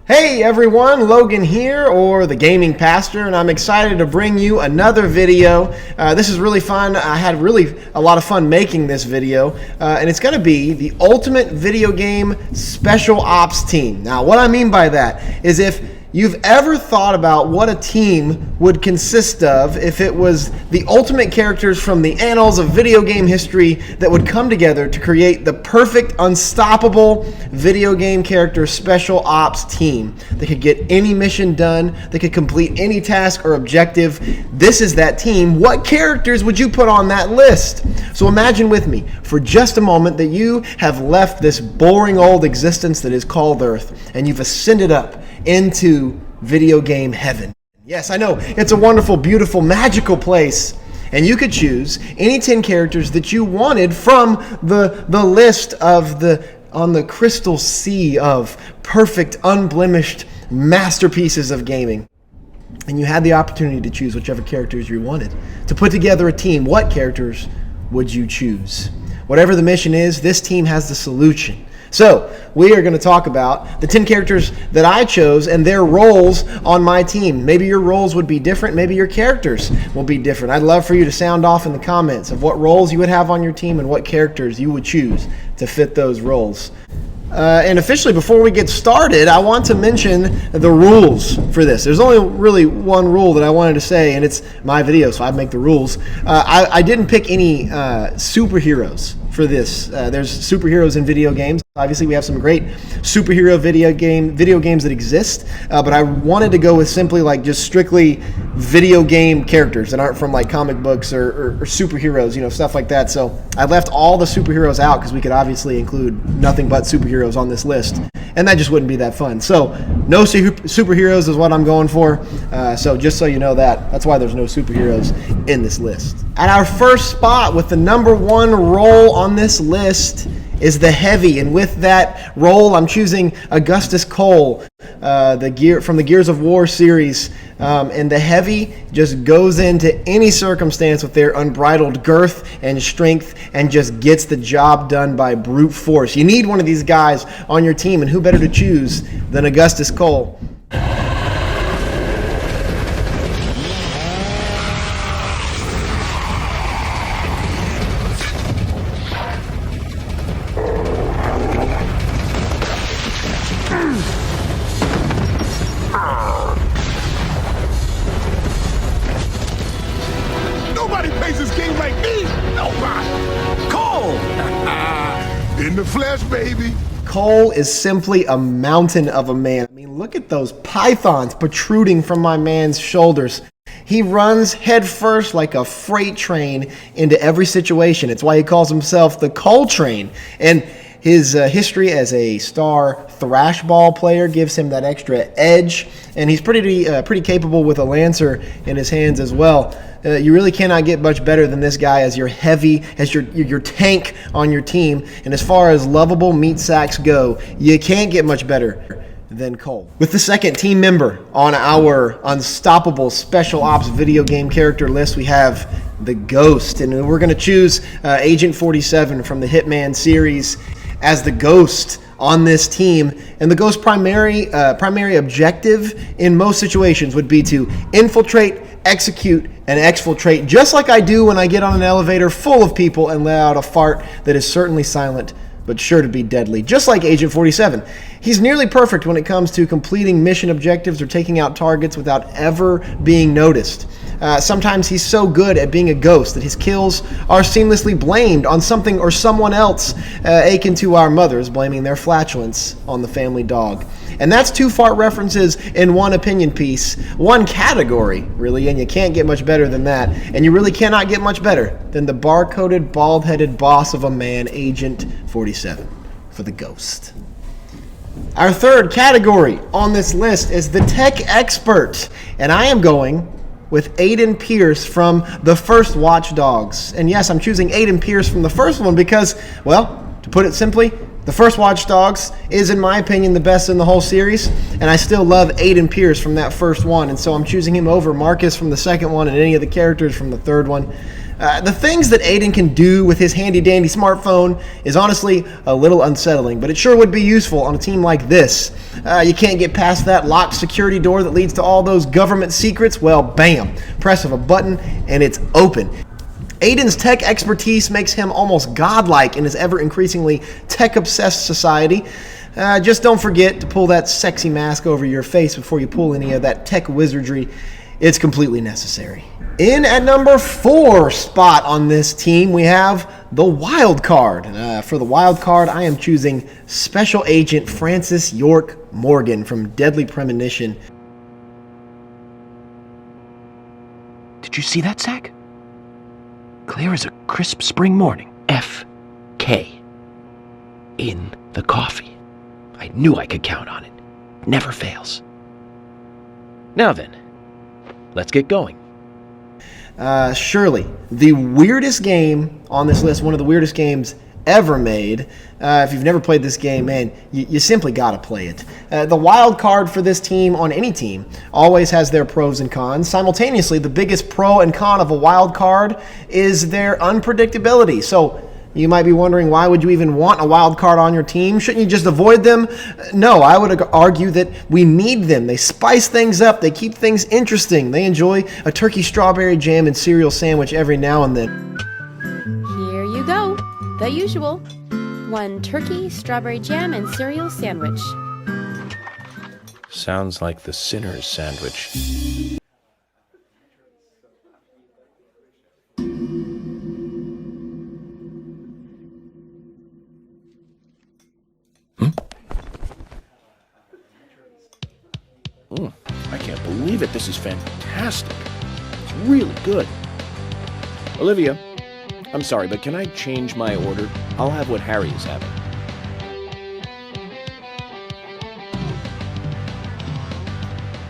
Hey everyone, Logan here, or the Gaming Pastor, and I'm excited to bring you another video. This is really fun. I had really a lot of fun making this video, and it's going to be the ultimate video game special ops team. Now, what I mean by that is if you've ever thought about what a team would consist of if it was the ultimate characters from the annals of video game history that would come together to create the perfect, unstoppable video game character special ops team that could get any mission done, that could complete any task or objective. This is that team. What characters would you put on that list? So imagine with me for just a moment that you have left this boring old existence that is called Earth and you've ascended up into video game heaven. Yes, I know, it's a wonderful, beautiful, magical place. And you could choose any 10 characters that you wanted from the list of on the crystal sea of perfect, unblemished masterpieces of gaming. And you had the opportunity to choose whichever characters you wanted. To put together a team, what characters would you choose? Whatever the mission is, this team has the solution. So, we are going to talk about the 10 characters that I chose and their roles on my team. Maybe your roles would be different. Maybe your characters will be different. I'd love for you to sound off in the comments of what roles you would have on your team and what characters you would choose to fit those roles. And officially, before we get started, I want to mention the rules for this. There's only really one rule that I wanted to say, and it's my video, so I make the rules. I didn't pick any superheroes for this. There's superheroes in video games. Obviously, we have some great superhero video games that exist, but I wanted to go with simply like just strictly video game characters that aren't from like comic books or superheroes, stuff like that. So I left all the superheroes out because we could obviously include nothing but superheroes on this list, and that just wouldn't be that fun. So no superheroes is what I'm going for. So just so you know that's why there's no superheroes in this list. At our first spot with the number one role on this list is the Heavy, and with that role, I'm choosing Augustus Cole, from the Gears of War series. And the Heavy just goes into any circumstance with their unbridled girth and strength and just gets the job done by brute force. You need one of these guys on your team, and who better to choose than Augustus Cole? Nobody plays this game like me. Nobody. Cole. In the flesh, baby. Cole is simply a mountain of a man. I mean, look at those pythons protruding from my man's shoulders. He runs headfirst like a freight train into every situation. It's why he calls himself the Cole Train. And his history as a star thrashball player gives him that extra edge, and he's pretty capable with a lancer in his hands as well. You really cannot get much better than this guy as your Heavy, as your tank on your team. And as far as lovable meat sacks go, you can't get much better than Cole. With the second team member on our unstoppable special ops video game character list, we have the Ghost, and we're going to choose Agent 47 from the Hitman series as the Ghost on this team. And the Ghost's primary objective in most situations would be to infiltrate, execute, and exfiltrate, just like I do when I get on an elevator full of people and let out a fart that is certainly silent but sure to be deadly, just like Agent 47. He's nearly perfect when it comes to completing mission objectives or taking out targets without ever being noticed. Sometimes he's so good at being a ghost that his kills are seamlessly blamed on something or someone else, akin to our mothers blaming their flatulence on the family dog. And that's two fart references in one opinion piece, one category, really, and you can't get much better than that. And you really cannot get much better than the bar-coded, bald-headed boss of a man, Agent 47, for the Ghost. Our third category on this list is the Tech Expert, and I am going with Aiden Pierce from the first Watch Dogs. And yes, I'm choosing Aiden Pierce from the first one because, well, to put it simply, The first Watch Dogs is, in my opinion, the best in the whole series, and I still love Aiden Pierce from that first one, and so I'm choosing him over Marcus from the second one and any of the characters from the third one. The things that Aiden can do with his handy-dandy smartphone is honestly a little unsettling, but it sure would be useful on a team like this. You can't get past that locked security door that leads to all those government secrets? Well, bam, press of a button and it's open. Aiden's tech expertise makes him almost godlike in his ever-increasingly tech-obsessed society. Just don't forget to pull that sexy mask over your face before you pull any of that tech wizardry. It's completely necessary. In at number 4 spot on this team, we have the Wildcard. For the Wildcard, I am choosing Special Agent Francis York Morgan from Deadly Premonition. Did you see that, Zach? Clear as a crisp spring morning. F.K. in the coffee. I knew I could count on it. Never fails. Now then, let's get going. Surely, the weirdest game on this list, one of the weirdest games ever made. If you've never played this game, man, you simply got to play it. The wild card for this team on any team always has their pros and cons. Simultaneously, the biggest pro and con of a wild card is their unpredictability. So you might be wondering, why would you even want a wild card on your team? Shouldn't you just avoid them? No, I would argue that we need them. They spice things up. They keep things interesting. They enjoy a turkey strawberry jam and cereal sandwich every now and then. Here you go. The usual. 1 turkey, strawberry jam, and cereal sandwich. Sounds like the sinner's sandwich. I can't believe it. This is fantastic. It's really good. Olivia, I'm sorry, but can I change my order? I'll have what Harry is having.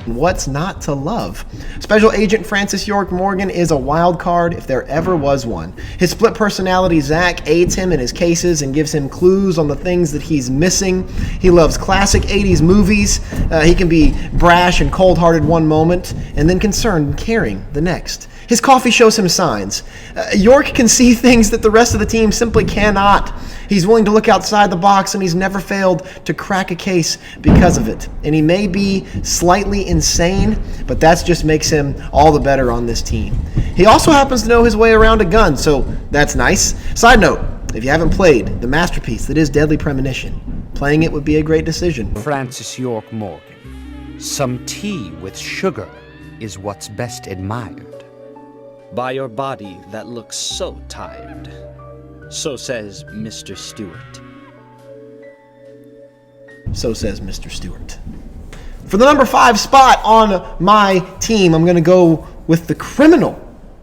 What's not to love? Special Agent Francis York Morgan is a wild card if there ever was one. His split personality Zach aids him in his cases and gives him clues on the things that he's missing. He loves classic 80s movies. He can be brash and cold-hearted one moment and then concerned and caring the next. His coffee shows him signs. York can see things that the rest of the team simply cannot. He's willing to look outside the box, and he's never failed to crack a case because of it. And he may be slightly insane, but that just makes him all the better on this team. He also happens to know his way around a gun, so that's nice. Side note, if you haven't played the masterpiece that is Deadly Premonition, playing it would be a great decision. Francis York Morgan. Some tea with sugar is what's best admired. By your body that looks so tired. So says Mr. Stewart. So says Mr. Stewart. For the number 5 spot on my team, I'm going to go with the criminal.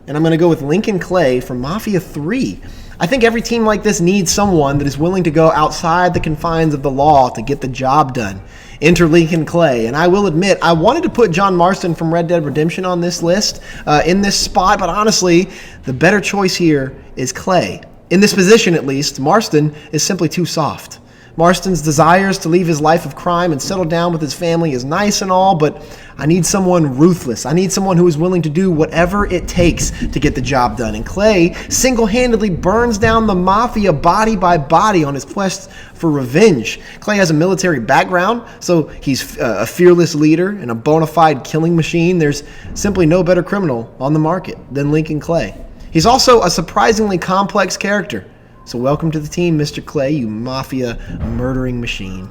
And I'm going to go with Lincoln Clay from Mafia 3. I think every team like this needs someone that is willing to go outside the confines of the law to get the job done. Enter Lincoln Clay. And I will admit, I wanted to put John Marston from Red Dead Redemption on this list, in this spot, but honestly, the better choice here is Clay. In this position, at least, Marston is simply too soft. Marston's desires to leave his life of crime and settle down with his family is nice and all, but I need someone ruthless. I need someone who is willing to do whatever it takes to get the job done. And Clay single-handedly burns down the mafia body by body on his quest for revenge. Clay has a military background, so he's a fearless leader and a bona fide killing machine. There's simply no better criminal on the market than Lincoln Clay. He's also a surprisingly complex character. So welcome to the team, Mr. Clay, you mafia murdering machine.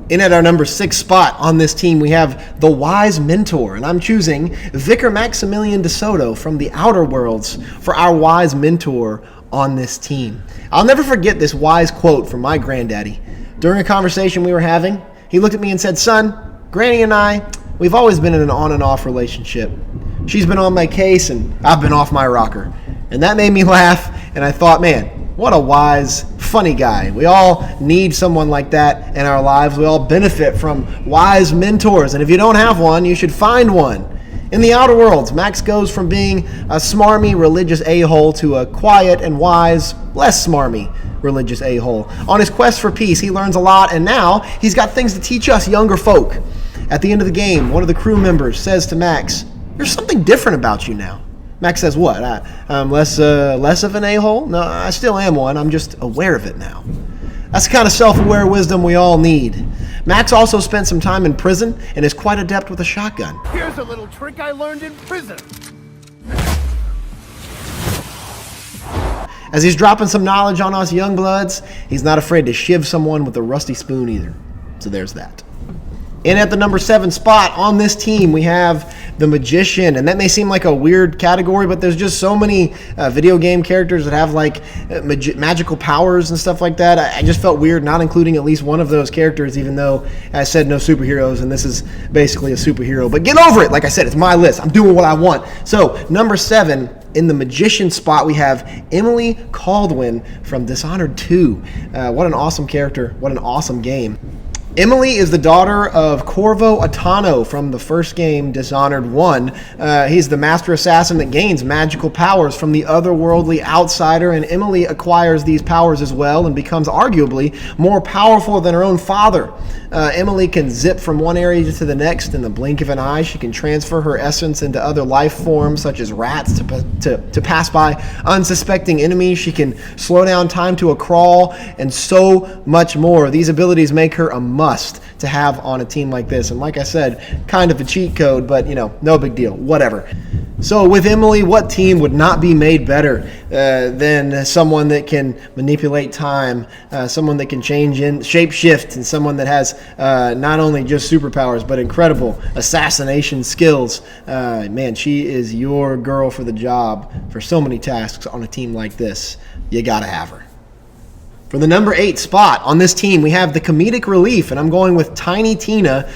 In at our number 6 spot on this team, we have the Wise Mentor, and I'm choosing Vicar Maximilian DeSoto from the Outer Worlds for our Wise Mentor on this team. I'll never forget this wise quote from my granddaddy. During a conversation we were having, he looked at me and said, "Son, Granny and I, we've always been in an on and off relationship. She's been on my case and I've been off my rocker." And that made me laugh, and I thought, man, what a wise, funny guy. We all need someone like that in our lives. We all benefit from wise mentors, and if you don't have one, you should find one. In the Outer Worlds, Max goes from being a smarmy religious a-hole to a quiet and wise, less smarmy religious a-hole. On his quest for peace, he learns a lot, and now he's got things to teach us younger folk. At the end of the game, one of the crew members says to Max, "There's something different about you now." Max says, "What? I'm less of an a-hole? No, I still am one. I'm just aware of it now." That's the kind of self-aware wisdom we all need. Max also spent some time in prison and is quite adept with a shotgun. Here's a little trick I learned in prison. As he's dropping some knowledge on us young bloods, he's not afraid to shiv someone with a rusty spoon either. So there's that. And at the number 7 spot on this team, we have the Magician. And that may seem like a weird category, but there's just so many video game characters that have like magical powers and stuff like that. I just felt weird not including at least one of those characters, even though I said no superheroes, and this is basically a superhero. But get over it. Like I said, it's my list. I'm doing what I want. So number 7, in the Magician spot, we have Emily Caldwin from Dishonored 2. What an awesome character. What an awesome game. Emily is the daughter of Corvo Attano from the first game, Dishonored 1. He's the master assassin that gains magical powers from the otherworldly outsider, and Emily acquires these powers as well and becomes arguably more powerful than her own father. Emily can zip from one area to the next in the blink of an eye. She can transfer her essence into other life forms, such as rats, to pass by unsuspecting enemies. She can slow down time to a crawl, and so much more. These abilities make her a must to have on a team like this. And like I said, kind of a cheat code, but you know, no big deal, whatever. So with Emily, what team would not be made better than someone that can manipulate time, someone that can shape shift, and someone that has not only just superpowers, but incredible assassination skills. Man, she is your girl for the job for so many tasks on a team like this. You gotta have her. For the number 8 spot on this team, we have the comedic relief, and I'm going with Tiny Tina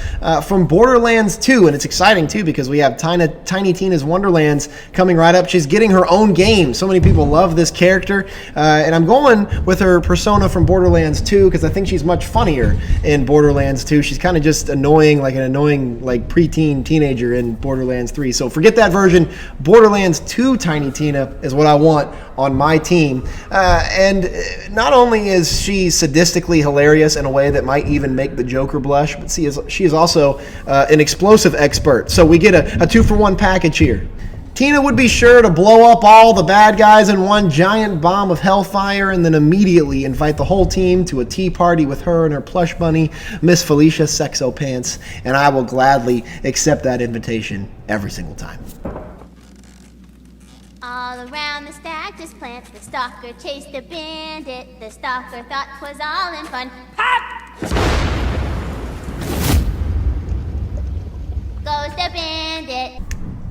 from Borderlands 2. And it's exciting, too, because we have Tiny Tina's Wonderlands coming right up. She's getting her own game. So many people love this character. And I'm going with her persona from Borderlands 2 because I think she's much funnier in Borderlands 2. She's kind of just annoying, like preteen teenager in Borderlands 3. So forget that version. Borderlands 2 Tiny Tina is what I want on my team. And not only is she sadistically hilarious in a way that might even make the Joker blush, but she is also an explosive expert. So we get a 2-for-1 package here. Tina would be sure to blow up all the bad guys in one giant bomb of hellfire and then immediately invite the whole team to a tea party with her and her plush bunny, Miss Felicia Sexo Pants, and I will gladly accept that invitation every single time. All around the stack, just plants. The stalker chased the bandit. The stalker thought 'twas all in fun. Hop! Goes the bandit.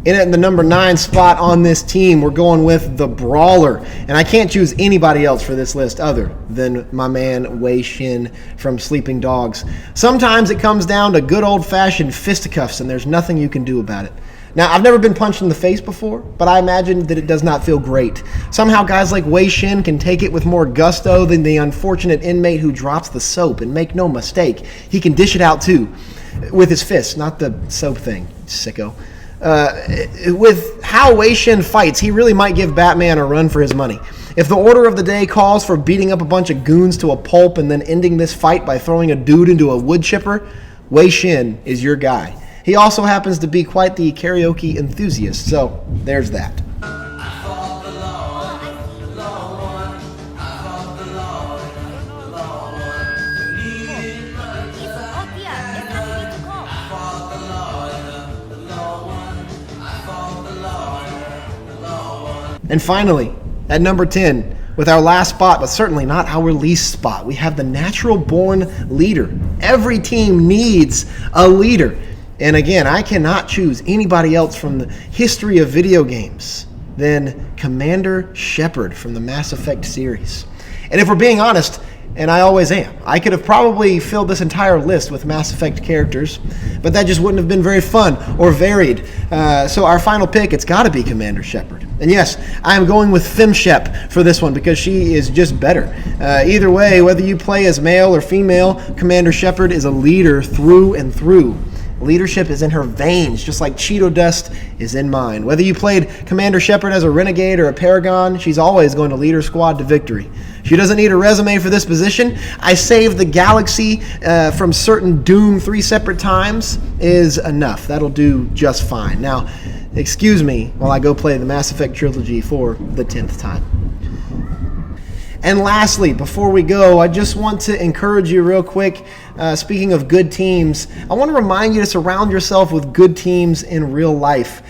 In at the number 9 spot on this team, we're going with the Brawler. And I can't choose anybody else for this list other than my man Wei Shin from Sleeping Dogs. Sometimes it comes down to good old-fashioned fisticuffs, and there's nothing you can do about it. Now, I've never been punched in the face before, but I imagine that it does not feel great. Somehow guys like Wei Shin can take it with more gusto than the unfortunate inmate who drops the soap, and make no mistake, he can dish it out too. With his fists, not the soap thing, sicko. With how Wei Shin fights, he really might give Batman a run for his money. If the order of the day calls for beating up a bunch of goons to a pulp and then ending this fight by throwing a dude into a wood chipper, Wei Shin is your guy. He also happens to be quite the karaoke enthusiast, so there's that. And finally, at number 10, with our last spot, but certainly not our least spot, we have the natural-born leader. Every team needs a leader. And again, I cannot choose anybody else from the history of video games than Commander Shepard from the Mass Effect series. And if we're being honest, and I always am, I could have probably filled this entire list with Mass Effect characters, but that just wouldn't have been very fun or varied. So our final pick, it's got to be Commander Shepard. And yes, I am going with FemShep for this one because she is just better. Either way, whether you play as male or female, Commander Shepard is a leader through and through. Leadership is in her veins, just like Cheeto dust is in mine. Whether you played Commander Shepard as a renegade or a paragon, she's always going to lead her squad to victory. She doesn't need a resume for this position. I saved the galaxy from certain doom 3 separate times is enough. That'll do just fine. Now, excuse me while I go play the Mass Effect trilogy for the 10th time. And lastly, before we go, I just want to encourage you real quick. Speaking of good teams, I want to remind you to surround yourself with good teams in real life.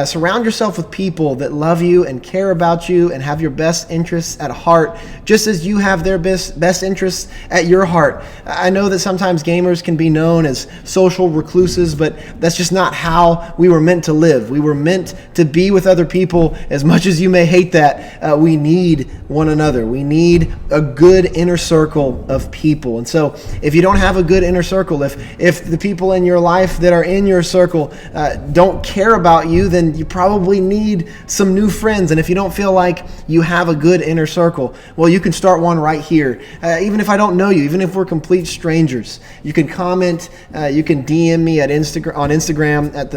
Surround yourself with people that love you and care about you and have your best interests at heart, just as you have their best interests at your heart. I know that sometimes gamers can be known as social recluses, but that's just not how we were meant to live. We were meant to be with other people. As much as you may hate that, we need one another. We need a good inner circle of people. And so if you don't have a good inner circle, if the people in your life that are in your circle don't care about you, then you probably need some new friends. And if you don't feel like you have a good inner circle, well, you can start one right here. Even if I don't know you, even if we're complete strangers, you can comment, you can DM me on Instagram at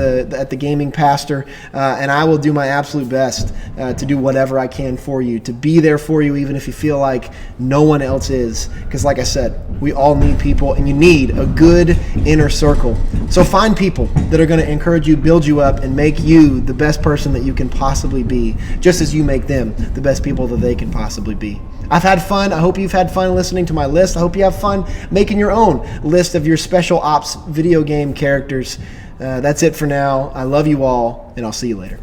the Gaming Pastor, and I will do my absolute best to do whatever I can for you, to be there for you, even if you feel like no one else is. Because like I said, we all need people, and you need a good inner circle. So find people that are going to encourage you, build you up, and make you the best person that you can possibly be, just as you make them the best people that they can possibly be. I've had fun. I hope you've had fun listening to my list. I hope you have fun making your own list of your special ops video game characters. That's it for now. I love you all, and I'll see you later.